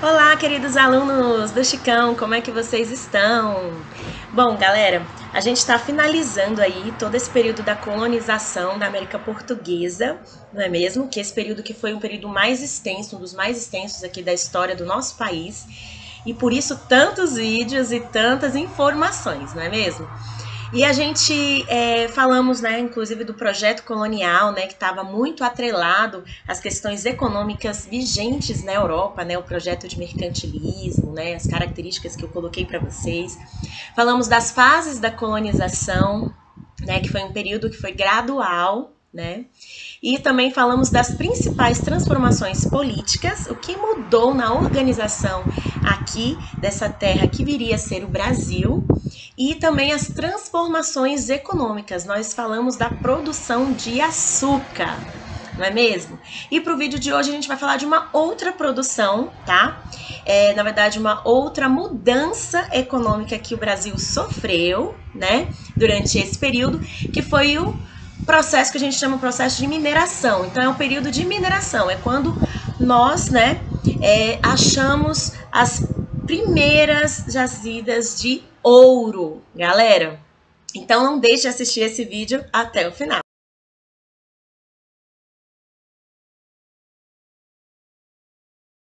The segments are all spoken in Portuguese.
Olá, queridos alunos do Chicão, como é que vocês estão? Bom, galera, a gente está finalizando aí todo esse período da colonização da América Portuguesa, não é mesmo? Que esse período que foi um período mais extenso, um dos mais extensos aqui da história do nosso país, e por isso tantos vídeos e tantas informações, não é mesmo? E a gente falamos, né, inclusive do projeto colonial, né, que estava muito atrelado às questões econômicas vigentes na Europa, né, o projeto de mercantilismo, né, as características que eu coloquei para vocês. Falamos das fases da colonização, né, que foi um período que foi gradual, né, e também falamos das principais transformações políticas, o que mudou na organização aqui dessa terra que viria a ser o Brasil, e também as transformações econômicas. Nós falamos da produção de açúcar, não é mesmo? E para o vídeo de hoje a gente vai falar de uma outra produção, tá? Na verdade, uma outra mudança econômica que o Brasil sofreu, né? Durante esse período, que foi o processo que a gente chama de processo de mineração. Então, é um período de mineração, é quando nós, né, achamos as primeiras jazidas de ouro, galera. Então, não deixe de assistir esse vídeo até o final.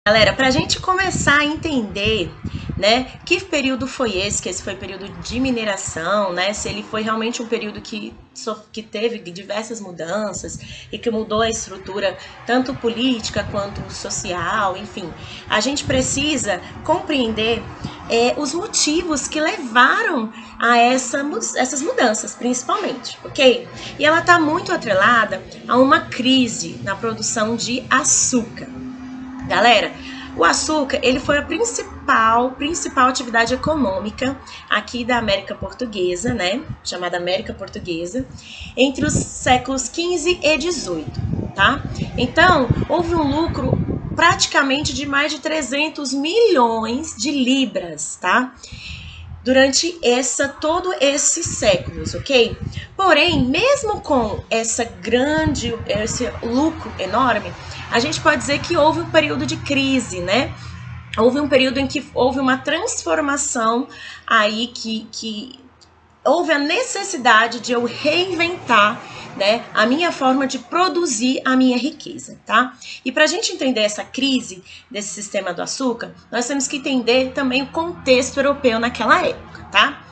Galera, para a gente começar a entender, né, que período foi esse, que esse foi período de mineração, né, se ele foi realmente um período que teve diversas mudanças e que mudou a estrutura tanto política quanto social, enfim, a gente precisa compreender os motivos que levaram a essas mudanças, principalmente, ok? E ela está muito atrelada a uma crise na produção de açúcar. Galera, o açúcar, ele foi a principal atividade econômica aqui da América Portuguesa, né? Chamada América Portuguesa, entre os séculos 15 e 18, tá? Então, houve um lucro praticamente de mais de 300 milhões de libras, tá? Durante todos esses séculos, ok? Porém, mesmo com esse lucro enorme, a gente pode dizer que houve um período de crise, né? Houve um período em que houve uma transformação aí que houve a necessidade de eu reinventar, né, a minha forma de produzir a minha riqueza, tá? E para a gente entender essa crise desse sistema do açúcar, nós temos que entender também o contexto europeu naquela época, tá?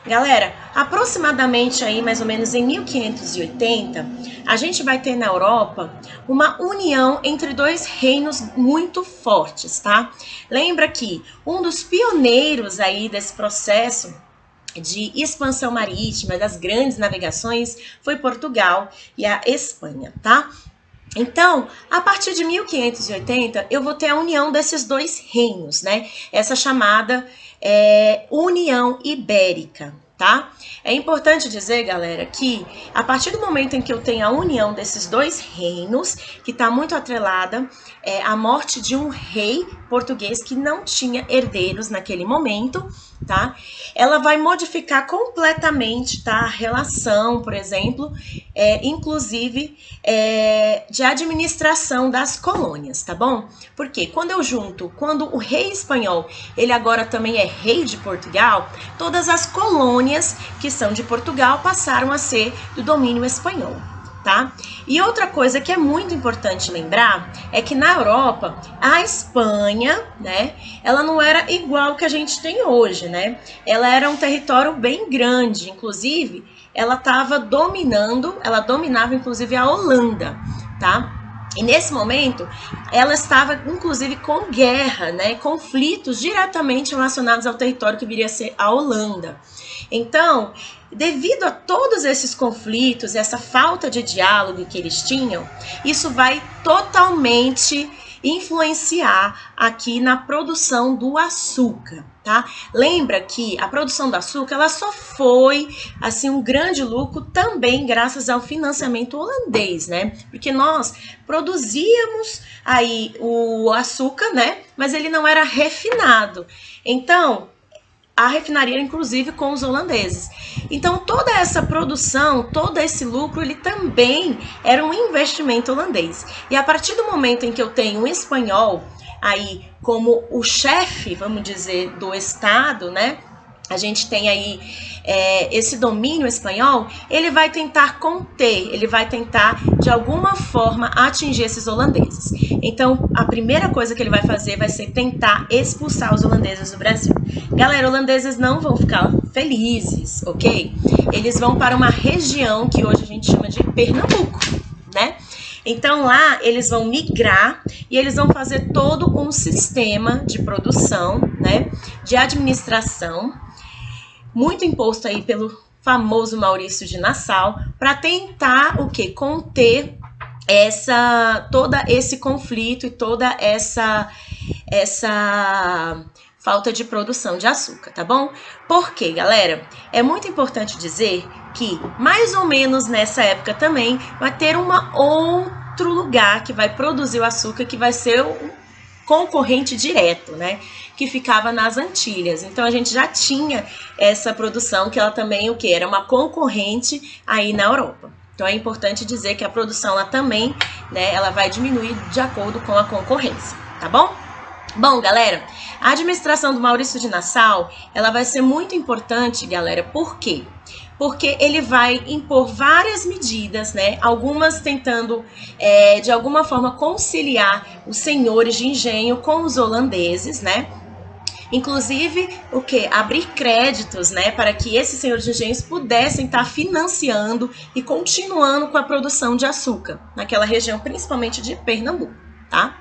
Galera, aproximadamente aí, mais ou menos em 1580, a gente vai ter na Europa uma união entre dois reinos muito fortes, tá? Lembra que um dos pioneiros aí desse processo de expansão marítima, das grandes navegações, foi Portugal e a Espanha, tá? Então, a partir de 1580, eu vou ter a união desses dois reinos, né? Essa chamada União Ibérica, tá? É importante dizer, galera, que a partir do momento em que eu tenho a união desses dois reinos, que está muito atrelada à morte de um rei português que não tinha herdeiros naquele momento, tá? Ela vai modificar completamente, tá? A relação, por exemplo, inclusive de administração das colônias, tá bom? Porque quando o rei espanhol, ele agora também é rei de Portugal, todas as colônias que são de Portugal passaram a ser do domínio espanhol, tá? E outra coisa que é muito importante lembrar é que na Europa, a Espanha, né, ela não era igual ao que a gente tem hoje, né? Ela era um território bem grande, inclusive, ela dominava inclusive a Holanda, tá? E nesse momento, ela estava, inclusive, com guerra, né, conflitos diretamente relacionados ao território que viria a ser a Holanda. Então, devido a todos esses conflitos, essa falta de diálogo que eles tinham, isso vai totalmente influenciar aqui na produção do açúcar, tá? Lembra que a produção do açúcar, ela só foi, assim, um grande lucro também graças ao financiamento holandês, né? Porque nós produzíamos aí o açúcar, né? Mas ele não era refinado. Então, a refinaria, inclusive, com os holandeses. Então, toda essa produção, todo esse lucro, ele também era um investimento holandês. E a partir do momento em que eu tenho um espanhol aí como o chefe, vamos dizer, do Estado, né? A gente tem aí esse domínio espanhol, ele vai tentar conter, ele vai tentar, de alguma forma, atingir esses holandeses. Então, a primeira coisa que ele vai fazer vai ser tentar expulsar os holandeses do Brasil. Galera, holandeses não vão ficar felizes, ok? Eles vão para uma região que hoje a gente chama de Pernambuco, né? Então lá eles vão migrar e eles vão fazer todo um sistema de produção, né, de administração, muito imposto aí pelo famoso Maurício de Nassau, para tentar o quê? Conter todo esse conflito e toda essa falta de produção de açúcar, tá bom? Porque, galera, é muito importante dizer que mais ou menos nessa época também vai ter outro lugar que vai produzir o açúcar, que vai ser o concorrente direto, né? Que ficava nas Antilhas. Então a gente já tinha essa produção, que ela também o que era uma concorrente aí na Europa. Então é importante dizer que a produção ela também, né, ela vai diminuir de acordo com a concorrência, tá bom? Bom, galera, a administração do Maurício de Nassau, ela vai ser muito importante, galera, por quê? Porque ele vai impor várias medidas, né? Algumas tentando, de alguma forma, conciliar os senhores de engenho com os holandeses, né? Inclusive, o quê? Abrir créditos, né? Para que esses senhores de engenhos pudessem estar financiando e continuando com a produção de açúcar naquela região, principalmente de Pernambuco, tá?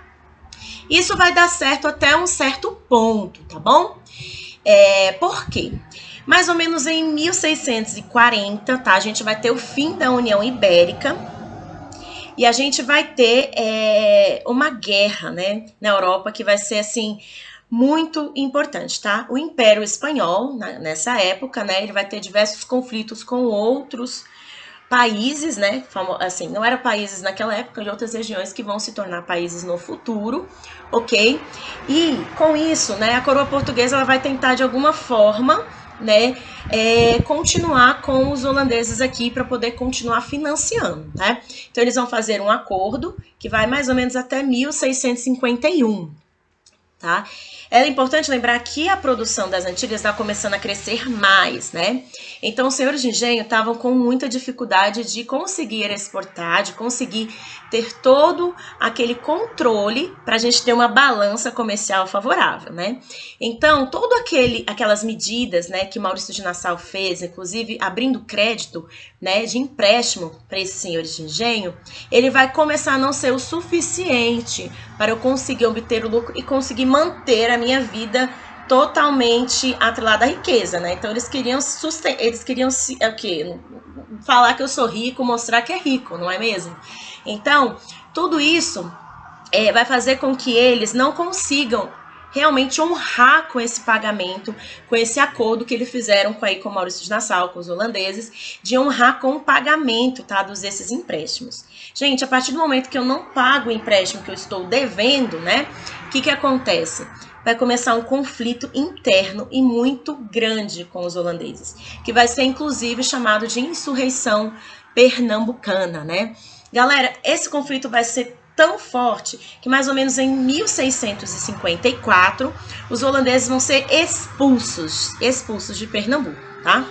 Isso vai dar certo até um certo ponto, tá bom? Por quê? Mais ou menos em 1640, tá? A gente vai ter o fim da União Ibérica e a gente vai ter uma guerra, né, na Europa, que vai ser, assim, muito importante, tá? O Império Espanhol, nessa época, né, ele vai ter diversos conflitos com outros países, né, assim, não eram países naquela época, de outras regiões que vão se tornar países no futuro, ok? E com isso, né, a coroa portuguesa ela vai tentar de alguma forma, né, continuar com os holandeses aqui para poder continuar financiando, tá? Então eles vão fazer um acordo que vai mais ou menos até 1651, tá? É importante lembrar que a produção das Antilhas está começando a crescer mais, né? Então, os senhores de engenho estavam com muita dificuldade de conseguir exportar, de conseguir ter todo aquele controle para a gente ter uma balança comercial favorável, né? Então, aquelas medidas, né, que Maurício de Nassau fez, inclusive abrindo crédito, né, de empréstimo para esses senhores de engenho, ele vai começar a não ser o suficiente para eu conseguir obter o lucro e conseguir manter a minha vida totalmente atrelada à riqueza, né? Então eles queriam falar que eu sou rico, mostrar que é rico, não é mesmo? Então, tudo isso vai fazer com que eles não consigam realmente honrar com esse pagamento, com esse acordo que eles fizeram com o Maurício de Nassau, com os holandeses, de honrar com o pagamento, tá, desses empréstimos. Gente, a partir do momento que eu não pago o empréstimo que eu estou devendo, né, o que acontece? Vai começar um conflito interno e muito grande com os holandeses, que vai ser inclusive chamado de insurreição pernambucana, né? Galera, esse conflito vai ser tão forte que mais ou menos em 1654 os holandeses vão ser expulsos de Pernambuco, tá?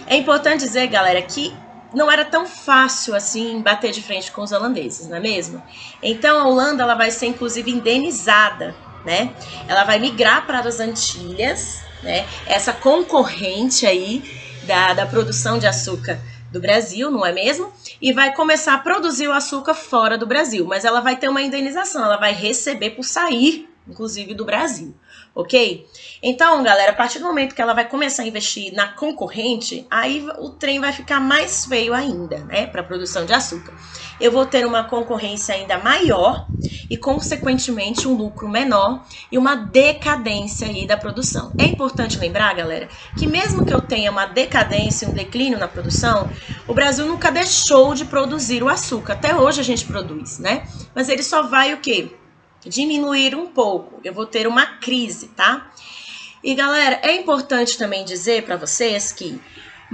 É importante dizer, galera, que não era tão fácil assim bater de frente com os holandeses, não é mesmo? Então a Holanda ela vai ser inclusive indenizada, né? Ela vai migrar para as Antilhas, né? Essa concorrente aí da produção de açúcar do Brasil, não é mesmo? E vai começar a produzir o açúcar fora do Brasil, mas ela vai ter uma indenização, ela vai receber por sair, inclusive, do Brasil, ok? Então, galera, a partir do momento que ela vai começar a investir na concorrente, aí o trem vai ficar mais feio ainda, né, para a produção de açúcar. Eu vou ter uma concorrência ainda maior e, consequentemente, um lucro menor e uma decadência aí da produção. É importante lembrar, galera, que mesmo que eu tenha uma decadência, um declínio na produção, o Brasil nunca deixou de produzir o açúcar. Até hoje a gente produz, né? Mas ele só vai o quê? Diminuir um pouco. Eu vou ter uma crise, tá? E, galera, é importante também dizer para vocês que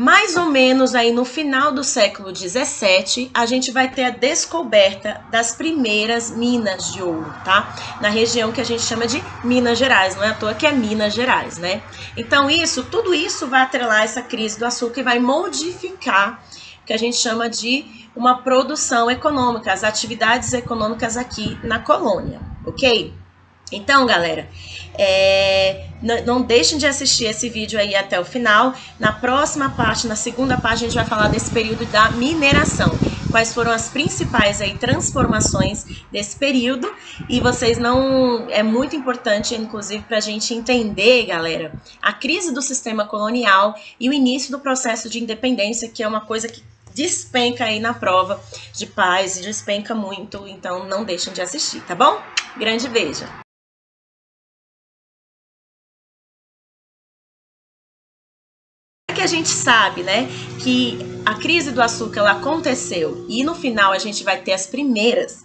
Mais ou menos aí no final do século XVII, a gente vai ter a descoberta das primeiras minas de ouro, tá? Na região que a gente chama de Minas Gerais, não é à toa que é Minas Gerais, né? Então tudo isso vai atrelar essa crise do açúcar e vai modificar o que a gente chama de uma produção econômica, as atividades econômicas aqui na colônia, ok? Então, galera, não deixem de assistir esse vídeo aí até o final. Na próxima parte, na segunda parte, a gente vai falar desse período da mineração. Quais foram as principais aí transformações desse período. E é muito importante, inclusive, para a gente entender, galera, a crise do sistema colonial e o início do processo de independência, que é uma coisa que despenca aí na prova de paz, despenca muito. Então, não deixem de assistir, tá bom? Grande beijo! Que a gente sabe, né, que a crise do açúcar ela aconteceu e no final a gente vai ter as primeiras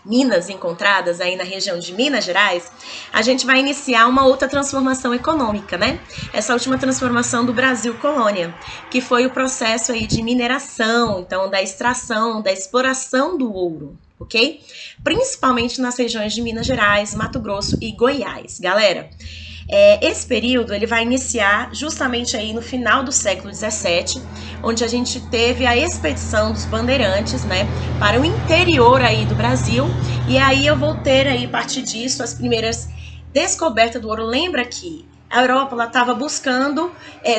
minas encontradas aí na região de Minas Gerais, a gente vai iniciar uma outra transformação econômica, né? Essa última transformação do Brasil colônia, que foi o processo aí de mineração, então da extração, da exploração do ouro, ok? Principalmente nas regiões de Minas Gerais, Mato Grosso e Goiás. Galera, esse período ele vai iniciar justamente aí no final do século XVII, onde a gente teve a expedição dos bandeirantes, né, para o interior aí do Brasil, e aí eu vou ter aí, a partir disso, as primeiras descobertas do ouro. Lembra que a Europa estava buscando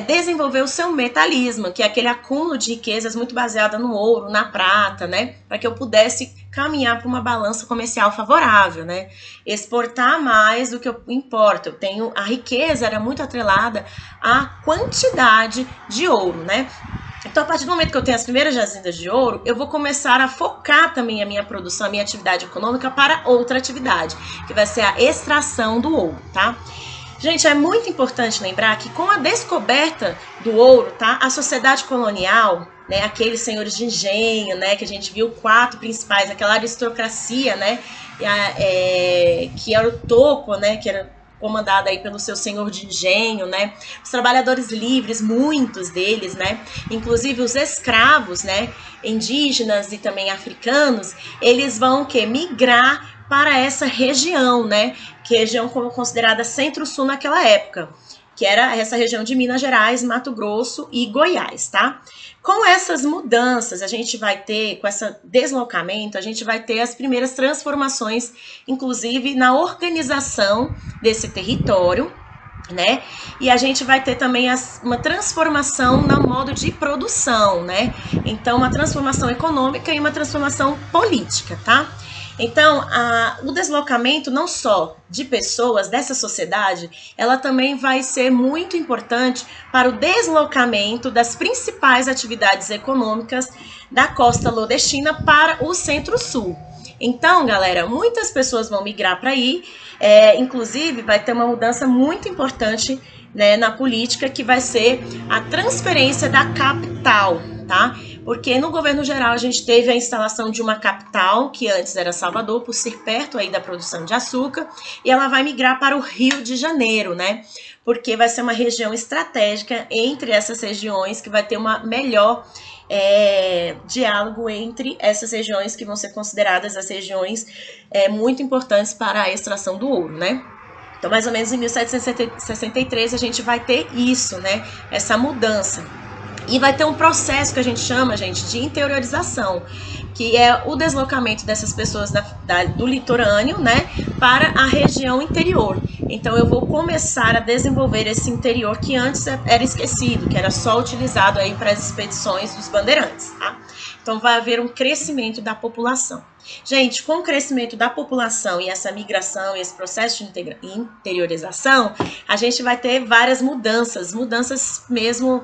desenvolver o seu metalismo, que é aquele acúmulo de riquezas muito baseada no ouro, na prata, né? Para que eu pudesse caminhar para uma balança comercial favorável, né? Exportar mais do que eu importo. A riqueza era muito atrelada à quantidade de ouro, né? Então, a partir do momento que eu tenho as primeiras jazidas de ouro, eu vou começar a focar também a minha produção, a minha atividade econômica para outra atividade, que vai ser a extração do ouro, tá? Gente, é muito importante lembrar que com a descoberta do ouro, tá, a sociedade colonial, né, aqueles senhores de engenho, né, que a gente viu 4 principais, aquela aristocracia, né, que era o topo, né, que era comandada aí pelo seu senhor de engenho, né, os trabalhadores livres, muitos deles, né, inclusive os escravos, né, indígenas e também africanos, eles vão migrar para essa região, né, que é região como considerada Centro-Sul naquela época, que era essa região de Minas Gerais, Mato Grosso e Goiás, tá? Com essas mudanças, a gente vai ter, com esse deslocamento, a gente vai ter as primeiras transformações, inclusive na organização desse território, né? E a gente vai ter também uma transformação no modo de produção, né? Então, uma transformação econômica e uma transformação política, tá? Então, o deslocamento não só de pessoas dessa sociedade, ela também vai ser muito importante para o deslocamento das principais atividades econômicas da costa nordestina para o Centro-Sul. Então, galera, muitas pessoas vão migrar para aí, inclusive vai ter uma mudança muito importante, né, na política, que vai ser a transferência da capital, tá? Porque no governo geral a gente teve a instalação de uma capital, que antes era Salvador, por ser perto aí da produção de açúcar, e ela vai migrar para o Rio de Janeiro, né? Porque vai ser uma região estratégica entre essas regiões, que vai ter uma melhor diálogo entre essas regiões, que vão ser consideradas as regiões muito importantes para a extração do ouro, né? Então, mais ou menos em 1763 a gente vai ter isso, né? Essa mudança. E vai ter um processo que a gente chama, gente, de interiorização, que é o deslocamento dessas pessoas do litorâneo, né, para a região interior. Então, eu vou começar a desenvolver esse interior que antes era esquecido, que era só utilizado aí para as expedições dos bandeirantes, tá? Então, vai haver um crescimento da população. Gente, com o crescimento da população e essa migração e esse processo de interiorização, a gente vai ter várias mudanças mesmo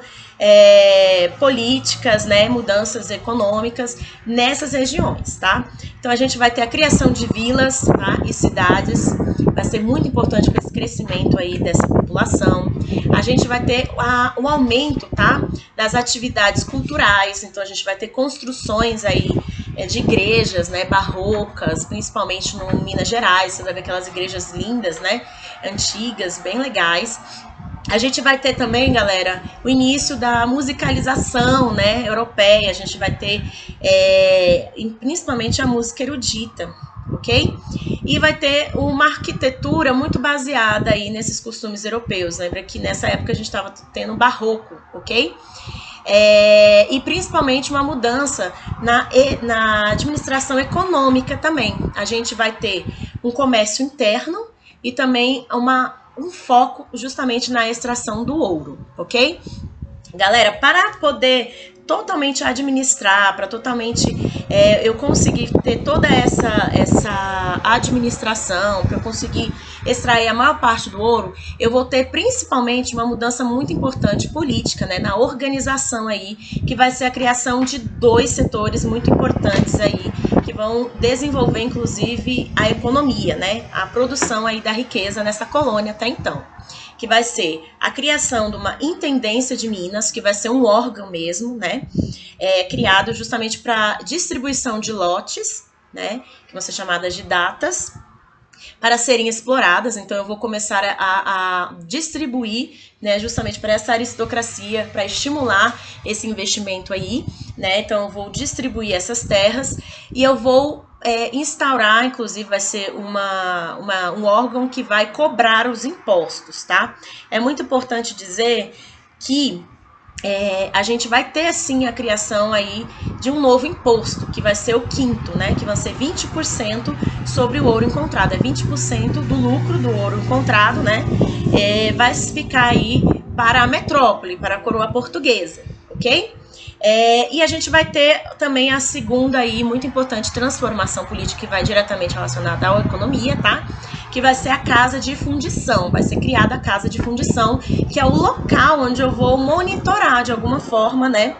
políticas, né, mudanças econômicas nessas regiões, tá? Então, a gente vai ter a criação de vilas, tá, e cidades, vai ser muito importante para esse crescimento aí dessa população. A gente vai ter o aumento, tá, das atividades culturais, então a gente vai ter construções aí de igrejas, né, barrocas, principalmente no Minas Gerais. Você vai ver aquelas igrejas lindas, né, antigas, bem legais. A gente vai ter também, galera, o início da musicalização, né, europeia. A gente vai ter principalmente a música erudita, ok? E vai ter uma arquitetura muito baseada aí nesses costumes europeus. Lembra que nessa época a gente estava tendo barroco, ok? E principalmente uma mudança na administração econômica também. A gente vai ter um comércio interno e também um foco justamente na extração do ouro, ok? Galera, para poder totalmente administrar, para totalmente eu conseguir ter toda essa administração, para eu conseguir extrair a maior parte do ouro, eu vou ter principalmente uma mudança muito importante política, né, na organização aí, que vai ser a criação de 2 setores muito importantes aí, que vão desenvolver inclusive a economia, né, a produção aí da riqueza nessa colônia até então, que vai ser a criação de uma intendência de Minas, que vai ser um órgão mesmo, né, criado justamente para distribuição de lotes, né, que vão ser chamadas de datas, para serem exploradas. Então eu vou começar a distribuir, né, justamente para essa aristocracia, para estimular esse investimento aí, né, então eu vou distribuir essas terras e eu vou instaurar, inclusive vai ser um órgão que vai cobrar os impostos, tá? É muito importante dizer que a gente vai ter sim a criação aí de um novo imposto, que vai ser o 5º, né? Que vai ser 20% sobre o ouro encontrado. É 20% do lucro do ouro encontrado, né? Vai ficar aí para a metrópole, para a coroa portuguesa, ok? E a gente vai ter também a segunda aí, muito importante, transformação política, que vai diretamente relacionada à economia, tá? Que vai ser a casa de fundição, vai ser criada a casa de fundição, que é o local onde eu vou monitorar de alguma forma, né,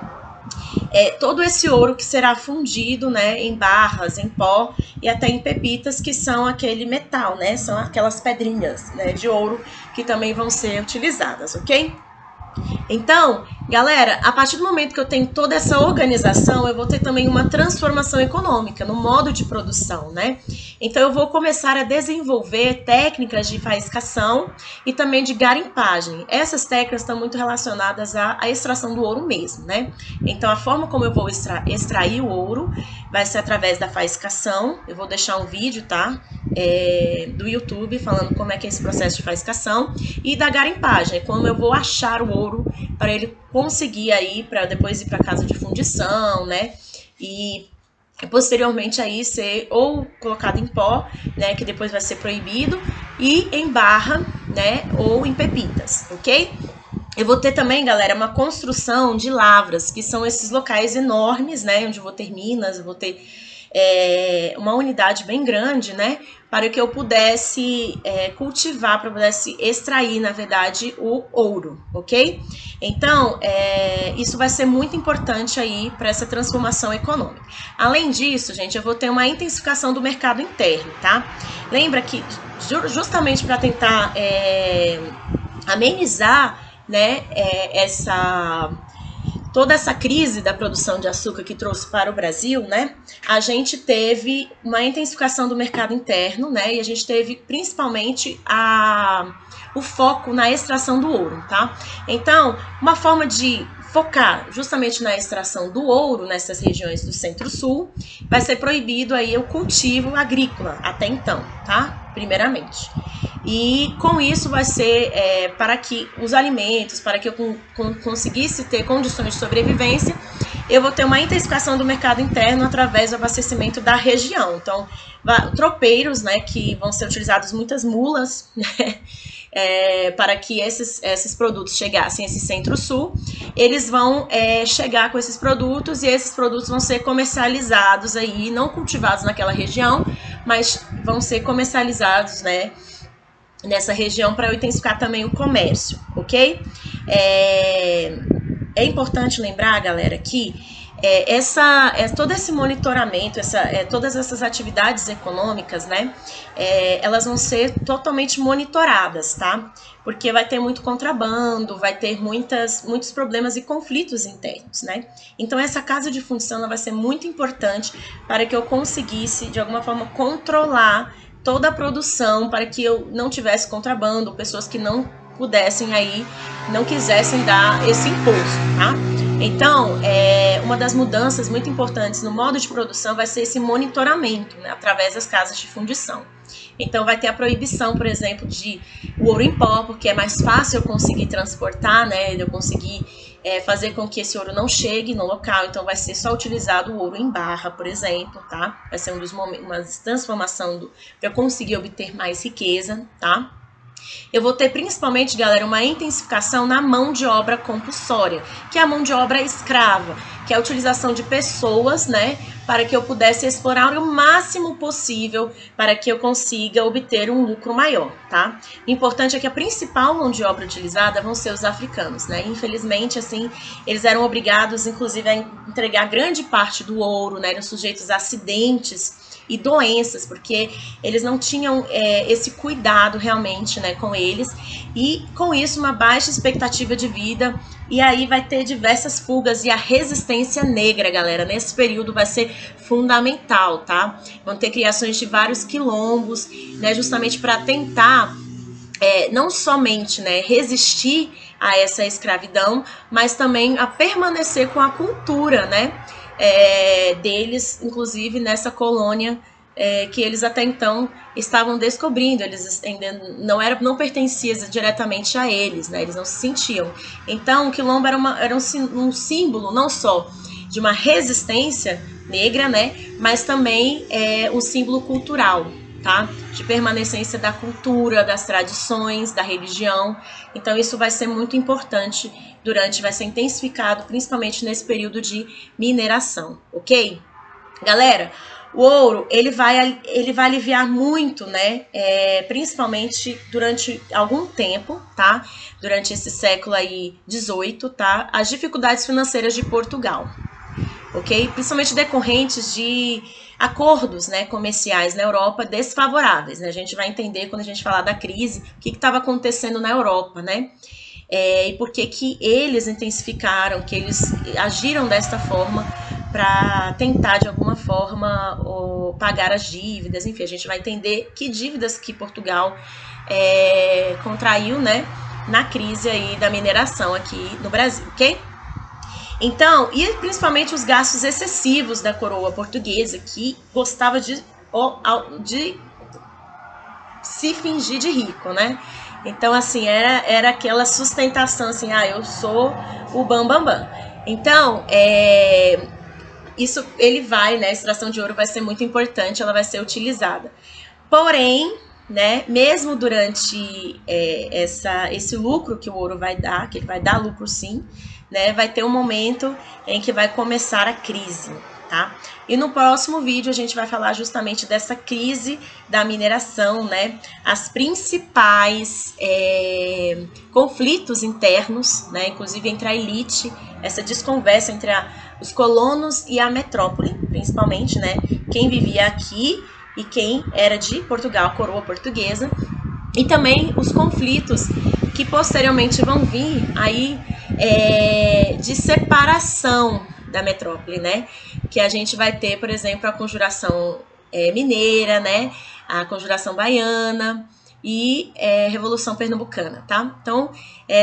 todo esse ouro que será fundido, né, em barras, em pó e até em pepitas, que são aquele metal, né, são aquelas pedrinhas, né, de ouro que também vão ser utilizadas, ok? Então, galera, a partir do momento que eu tenho toda essa organização, eu vou ter também uma transformação econômica no modo de produção, né? Então, eu vou começar a desenvolver técnicas de faiscação e também de garimpagem. Essas técnicas estão muito relacionadas à extração do ouro mesmo, né? Então, a forma como eu vou extrair o ouro vai ser através da faiscação. Eu vou deixar um vídeo, tá? Do YouTube falando como é que é esse processo de faiscação, e da garimpagem, como eu vou achar o ouro para ele conseguir aí, para depois ir para casa de fundição, né? E posteriormente aí ser ou colocado em pó, né, que depois vai ser proibido, e em barra, né, ou em pepitas, ok? Eu vou ter também, galera, uma construção de lavras, que são esses locais enormes, né, onde eu vou ter minas, eu vou ter uma unidade bem grande, né, para que eu pudesse cultivar, para eu pudesse extrair, na verdade, o ouro, ok? Então, isso vai ser muito importante aí para essa transformação econômica. Além disso, gente, eu vou ter uma intensificação do mercado interno, tá? Lembra que justamente para tentar amenizar, né, toda essa crise da produção de açúcar que trouxe para o Brasil, né, a gente teve uma intensificação do mercado interno, né, e a gente teve principalmente o foco na extração do ouro, tá? Então, uma forma de focar justamente na extração do ouro nessas regiões do Centro-Sul, vai ser proibido aí o cultivo agrícola até então, tá? Primeiramente. E com isso vai ser para que os alimentos, para que eu conseguisse ter condições de sobrevivência, eu vou ter uma intensificação do mercado interno através do abastecimento da região. Então, tropeiros, né, que vão ser utilizados muitas mulas, né, para que esses produtos chegassem a esse Centro-Sul, eles vão chegar com esses produtos, e esses produtos vão ser comercializados aí, não cultivados naquela região, mas vão ser comercializados, né, nessa região, para eu intensificar também o comércio, ok? É importante lembrar, galera, que todo esse monitoramento, todas essas atividades econômicas, né, elas vão ser totalmente monitoradas, tá? Porque vai ter muito contrabando, vai ter muitos problemas e conflitos internos, né? Então, essa casa de fundição, ela vai ser muito importante para que eu conseguisse, de alguma forma, controlar toda a produção, para que eu não tivesse contrabando, pessoas que não pudessem aí, não quisessem dar esse imposto, tá? Então, uma das mudanças muito importantes no modo de produção vai ser esse monitoramento, né, através das casas de fundição. Então, vai ter a proibição, por exemplo, de o ouro em pó, porque é mais fácil eu conseguir transportar, né, eu conseguir fazer com que esse ouro não chegue no local. Então, vai ser só utilizado o ouro em barra, por exemplo, tá? Vai ser uma transformação para eu conseguir obter mais riqueza, tá? Eu vou ter principalmente, galera, uma intensificação na mão de obra compulsória, que é a mão de obra escrava, que é a utilização de pessoas, né, para que eu pudesse explorar o máximo possível para que eu consiga obter um lucro maior, tá? O importante é que a principal mão de obra utilizada vão ser os africanos, né? Infelizmente, assim, eles eram obrigados, inclusive, a entregar grande parte do ouro, né? Eram sujeitos a acidentes e doenças, porque eles não tinham esse cuidado realmente, né, com eles, e com isso uma baixa expectativa de vida, e aí vai ter diversas fugas, e a resistência negra, galera, nesse período vai ser fundamental, tá? Vão ter criações de vários quilombos, né, justamente para tentar não somente, né, resistir a essa escravidão, mas também a permanecer com a cultura, né, deles, inclusive nessa colônia que eles até então estavam descobrindo. Eles ainda não pertenciam diretamente a eles, né, eles não se sentiam. Então o quilombo era um símbolo não só de uma resistência negra, né, mas também um símbolo cultural, tá? De permanência da cultura, das tradições, da religião. Então isso vai ser muito importante vai ser intensificado, principalmente nesse período de mineração, ok? Galera, o ouro, ele vai aliviar muito, né? Principalmente durante algum tempo, tá? Durante esse século aí 18, tá? As dificuldades financeiras de Portugal, ok? Principalmente decorrentes de acordos, né, comerciais na Europa desfavoráveis, né? A gente vai entender quando a gente falar da crise, o que estava acontecendo na Europa, né? E por que eles intensificaram, que eles agiram desta forma para tentar, de alguma forma, pagar as dívidas. Enfim, a gente vai entender que dívidas que Portugal contraiu, né, na crise aí da mineração aqui no Brasil, ok? Então, e principalmente os gastos excessivos da coroa portuguesa, que gostava de se fingir de rico, né? Então, assim, era aquela sustentação, assim, eu sou o bambambam. Bam, bam. Então, isso ele vai, né? A extração de ouro vai ser muito importante, ela vai ser utilizada. Porém, né, mesmo durante esse lucro que o ouro vai dar, que ele vai dar lucro sim, né, vai ter um momento em que vai começar a crise, tá? E no próximo vídeo a gente vai falar justamente dessa crise da mineração, né? As principais conflitos internos, né? Inclusive entre a elite, essa desconversa entre os colonos e a metrópole, principalmente, né? Quem vivia aqui e quem era de Portugal, a coroa portuguesa, e também os conflitos que posteriormente vão vir aí de separação da metrópole, né? Que a gente vai ter, por exemplo, a conjuração mineira, né? A conjuração baiana e Revolução Pernambucana, tá? Então,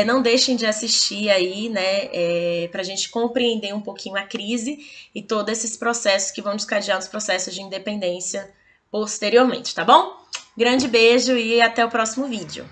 não deixem de assistir aí, né? Pra gente compreender um pouquinho a crise e todos esses processos que vão desencadear os processos de independência posteriormente, tá bom? Grande beijo e até o próximo vídeo.